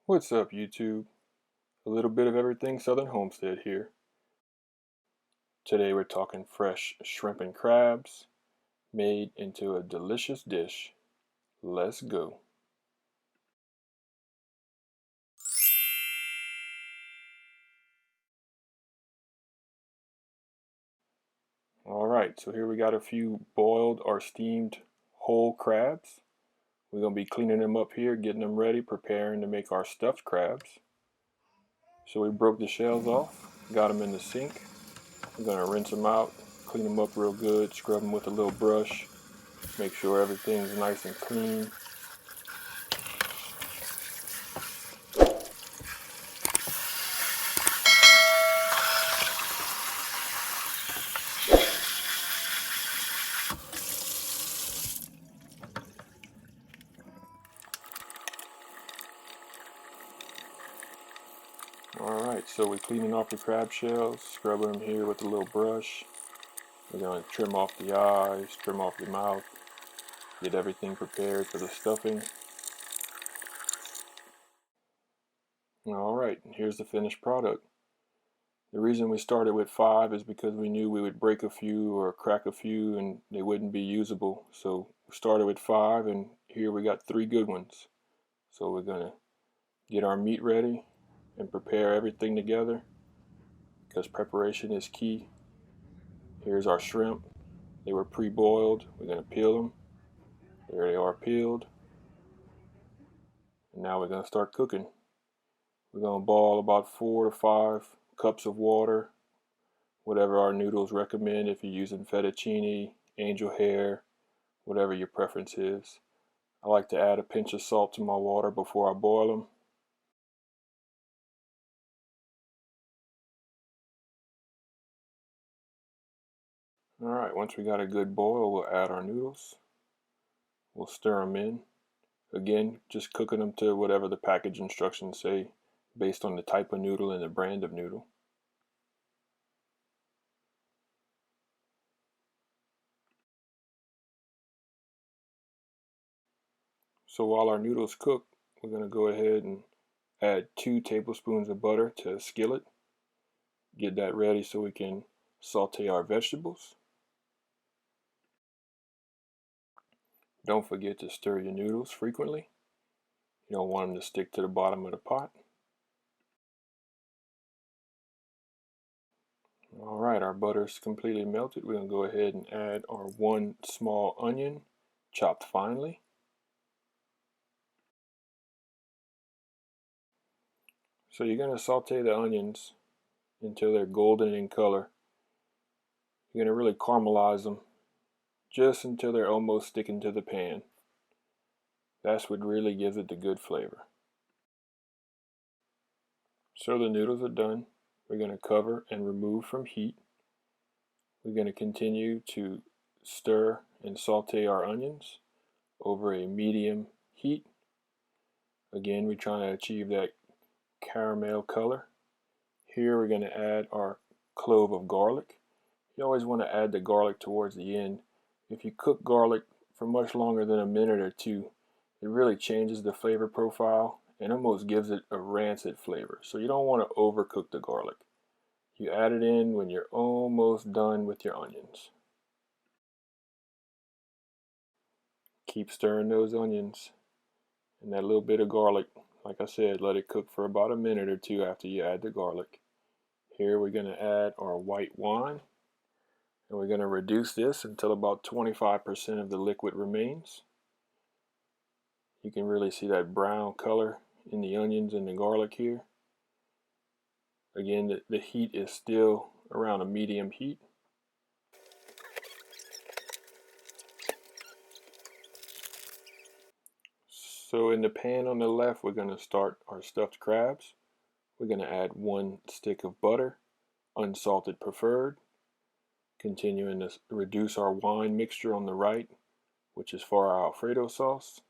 What's up, YouTube? A little bit of everything Southern Homestead here. Today we're talking fresh shrimp and crabs made into a delicious dish. Let's go. Alright, so here we got a few boiled or steamed whole crabs. We're going to be cleaning them up here, getting them ready, preparing to make our stuffed crabs. So we broke the shells off, got them in the sink. We're going to rinse them out, clean them up real good, scrub them with a little brush, make sure everything's nice and clean. Alright, so we're cleaning off the crab shells, scrubbing them here with a little brush. We're going to trim off the eyes, trim off the mouth, get everything prepared for the stuffing. Alright, here's the finished product. The reason we started with 5 is because we knew we would break a few or crack a few and they wouldn't be usable. So we started with 5 and here we got 3 good ones. So we're going to get our meat ready and prepare everything together because preparation is key. Here's our shrimp. They were pre-boiled. We're going to peel them. There they are peeled. And now we're going to start cooking. We're going to boil about 4 to 5 cups of water, whatever our noodles recommend. If you're using fettuccine, angel hair, whatever your preference is. I like to add a pinch of salt to my water before I boil them. Alright, once we got a good boil, we'll add our noodles. We'll stir them in. Again, just cooking them to whatever the package instructions say, based on the type of noodle and the brand of noodle. So while our noodles cook, we're going to go ahead and add 2 tablespoons of butter to a skillet. Get that ready so we can saute our vegetables. Don't forget to stir your noodles frequently. You don't want them to stick to the bottom of the pot. Alright, our butter is completely melted. We're going to go ahead and add our 1 small onion, chopped finely. So you're going to saute the onions until they're golden in color. You're going to really caramelize them just until they're almost sticking to the pan. That's what really gives it the good flavor. So the noodles are done. We're going to cover and remove from heat. We're going to continue to stir and saute our onions over a medium heat. Again, we're trying to achieve that caramel color. Here we're going to add our clove of garlic. You always want to add the garlic towards the end. If you cook garlic for much longer than a minute or 2, it really changes the flavor profile and almost gives it a rancid flavor. So you don't want to overcook the garlic. You add it in when you're almost done with your onions. Keep stirring those onions and that little bit of garlic. Like I said, let it cook for about a minute or 2 after you add the garlic. Here we're going to add our white wine. And we're going to reduce this until about 25% of the liquid remains. You can really see that brown color in the onions and the garlic here. Again, the heat is still around a medium heat. So in the pan on the left, we're going to start our stuffed crabs. We're going to add 1 stick of butter, unsalted preferred. Continuing to reduce our wine mixture on the right, which is for our Alfredo sauce.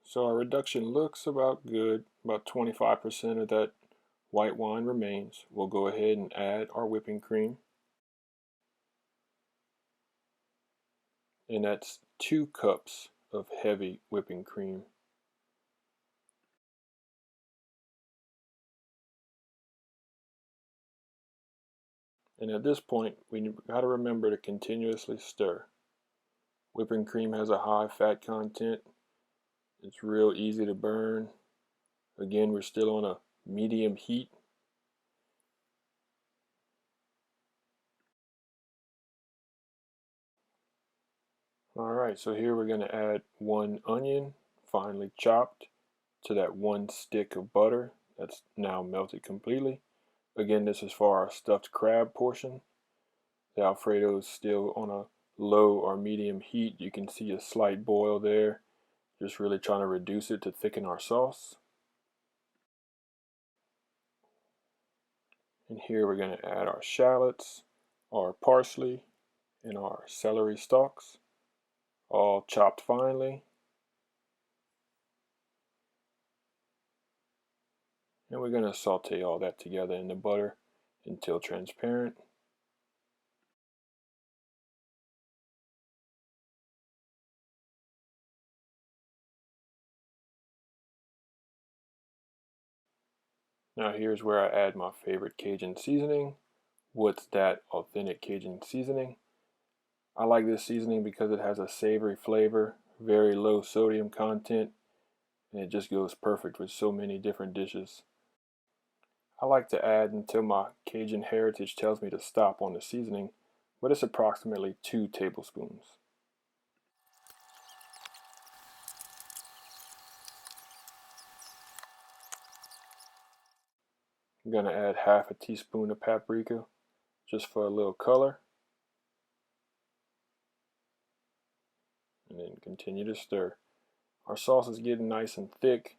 So our reduction looks about good. About 25% of that white wine remains. We'll go ahead and add our whipping cream. and that's 2 cups of heavy whipping cream. And at this point, we got to remember to continuously stir. Whipping cream has a high fat content. It's real easy to burn. Again, we're still on a medium heat. Alright, so here we're going to add 1 onion, finely chopped, to that 1 stick of butter that's now melted completely. Again, this is for our stuffed crab portion. The Alfredo is still on a low or medium heat. You can see a slight boil there. Just really trying to reduce it to thicken our sauce. And here we're going to add our shallots, our parsley, and our celery stalks, all chopped finely. And we're going to saute all that together in the butter until transparent. Now here's where I add my favorite Cajun seasoning. What's that? Authentic Cajun seasoning. I like this seasoning because it has a savory flavor, very low sodium content, and it just goes perfect with so many different dishes. I like to add until my Cajun heritage tells me to stop on the seasoning, but it's approximately 2 tablespoons. I'm going to add half a teaspoon of paprika just for a little color. And then continue to stir. Our sauce is getting nice and thick.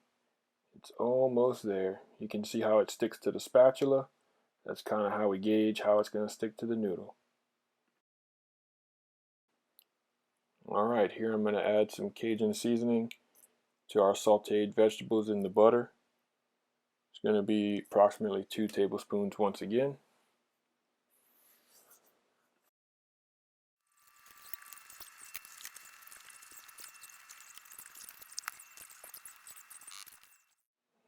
It's almost there. You can see how it sticks to the spatula. That's kind of how we gauge how it's going to stick to the noodle. Alright, here I'm going to add some Cajun seasoning to our sauteed vegetables in the butter. It's going to be approximately 2 tablespoons once again.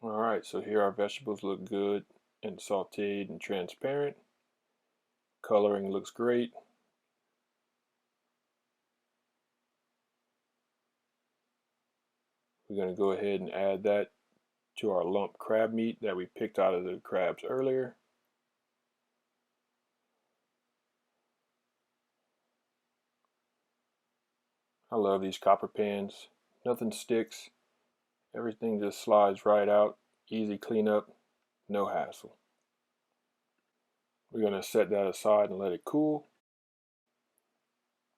Alright, so here our vegetables look good and sauteed and transparent. Coloring looks great. We're going to go ahead and add that to our lump crab meat that we picked out of the crabs earlier. I love these copper pans. Nothing sticks. Everything just slides right out. Easy cleanup. No hassle. We're going to set that aside and let it cool.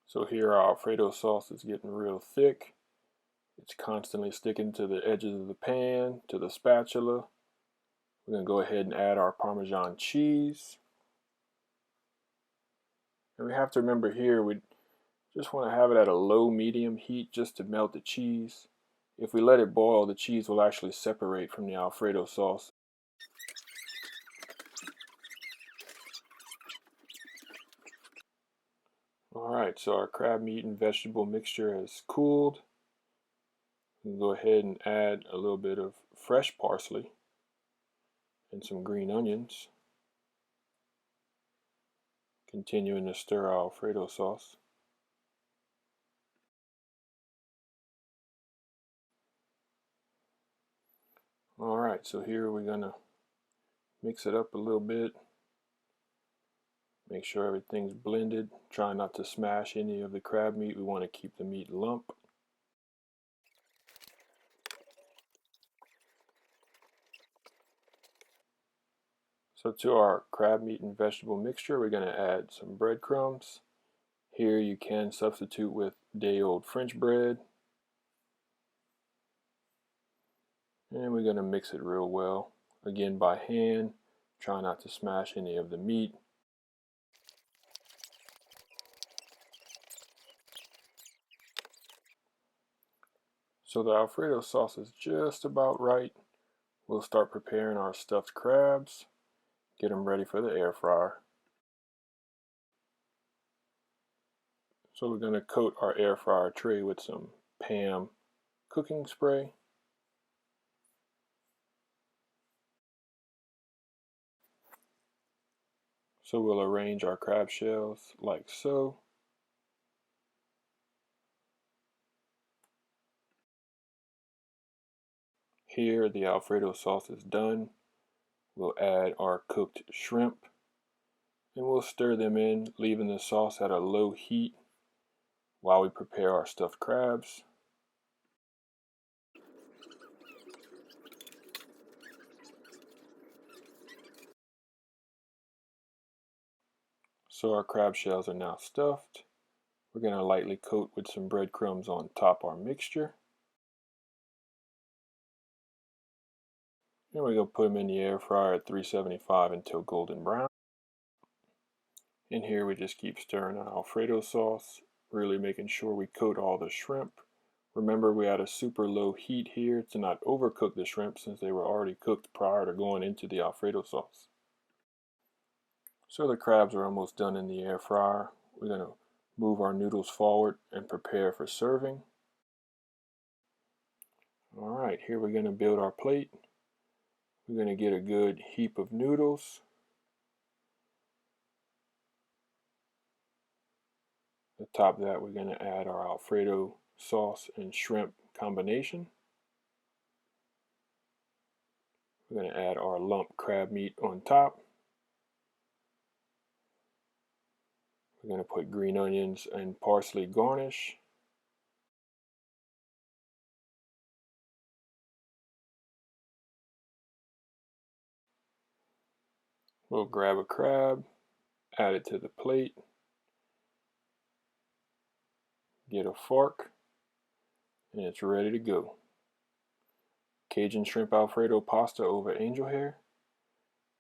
So here our Alfredo sauce is getting real thick. It's constantly sticking to the edges of the pan, to the spatula. We're going to go ahead and add our Parmesan cheese. And we have to remember here, we just want to have it at a low medium heat just to melt the cheese. If we let it boil, the cheese will actually separate from the Alfredo sauce. Alright, so our crab meat and vegetable mixture has cooled. We can go ahead and add a little bit of fresh parsley and some green onions. Continuing to stir our Alfredo sauce. Alright, so here we're going to mix it up a little bit. Make sure everything's blended. Try not to smash any of the crab meat. We want to keep the meat lump. So to our crab meat and vegetable mixture, we're going to add some breadcrumbs. Here you can substitute with day-old French bread. And we're going to mix it real well. Again by hand. Try not to smash any of the meat. So the Alfredo sauce is just about right. We'll start preparing our stuffed crabs. Get them ready for the air fryer. So we're going to coat our air fryer tray with some Pam cooking spray. So we'll arrange our crab shells like so. Here the Alfredo sauce is done. We'll add our cooked shrimp and we'll stir them in, leaving the sauce at a low heat while we prepare our stuffed crabs. So our crab shells are now stuffed. We're going to lightly coat with some breadcrumbs on top our mixture. And we're going to put them in the air fryer at 375 until golden brown. And here we just keep stirring our Alfredo sauce, really making sure we coat all the shrimp. Remember, we had a super low heat here to not overcook the shrimp since they were already cooked prior to going into the Alfredo sauce. So the crabs are almost done in the air fryer. We're going to move our noodles forward and prepare for serving. Alright, here we're going to build our plate. We're going to get a good heap of noodles. Atop that, we're going to add our Alfredo sauce and shrimp combination. We're going to add our lump crab meat on top. We're going to put green onions and parsley garnish. We'll grab a crab, add it to the plate, get a fork, and it's ready to go. Cajun Shrimp Alfredo Pasta over angel hair,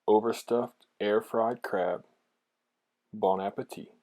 overstuffed air fried crab. Bon appetit.